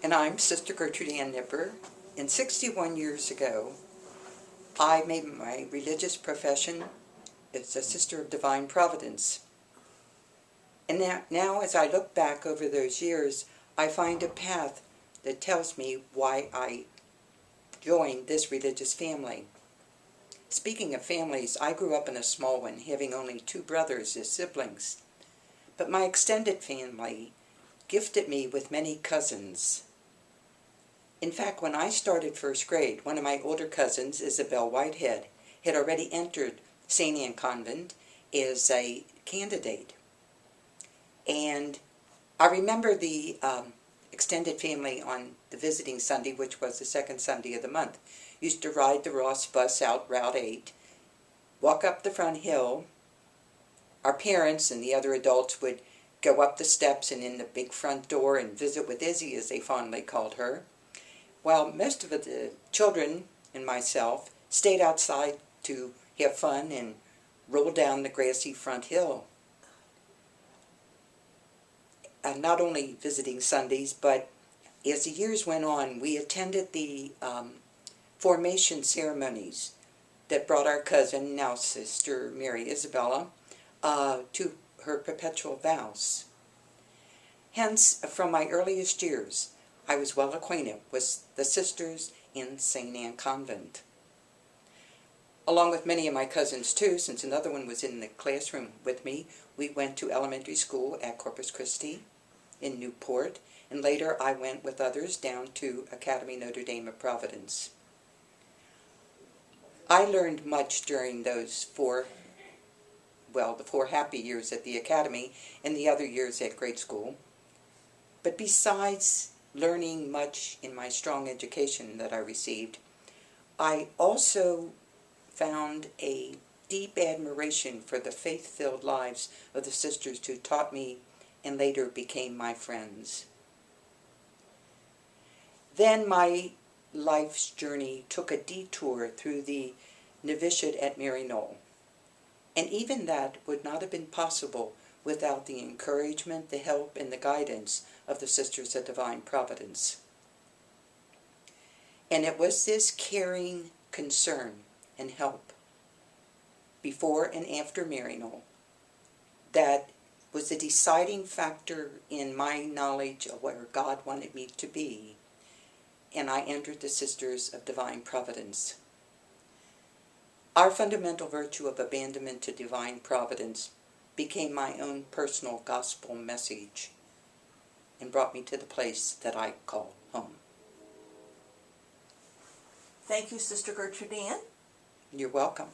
And I'm Sister Gertrude Ann Nipper, and 61 years ago, I made my religious profession as a Sister of Divine Providence. And now as I look back over those years, I find a path that tells me why I joined this religious family. Speaking of families, I grew up in a small one, having only 2 brothers as siblings. But my extended family gifted me with many cousins. In fact, when I started first grade, one of my older cousins, Isabel Whitehead, had already entered St. Anne Convent as a candidate. And I remember the extended family on the visiting Sunday, which was the second Sunday of the month, used to ride the Ross bus out Route 8, walk up the front hill. Our parents and the other adults would go up the steps and in the big front door and visit with Izzy, as they fondly called her, while most of the children and myself stayed outside to have fun and roll down the grassy front hill. Not only visiting Sundays, but as the years went on, we attended the formation ceremonies that brought our cousin, now Sister Mary Isabella, to her perpetual vows. Hence, from my earliest years, I was well acquainted with the sisters in St. Anne Convent. Along with many of my cousins too, since another one was in the classroom with me, we went to elementary school at Corpus Christi in Newport, and later I went with others down to Academy Notre Dame of Providence. I learned much during those the 4 happy years at the Academy and the other years at grade school. But besides learning much in my strong education that I received, I also found a deep admiration for the faith-filled lives of the sisters who taught me and later became my friends. Then my life's journey took a detour through the novitiate at Maryknoll, and even that would not have been possible without the encouragement, the help, and the guidance of the Sisters of Divine Providence. And it was this caring concern and help before and after Maryknoll that was the deciding factor in my knowledge of where God wanted me to be, and I entered the Sisters of Divine Providence. Our fundamental virtue of abandonment to divine providence became my own personal gospel message and brought me to the place that I call home. Thank you, Sister Gertrude Ann. You're welcome.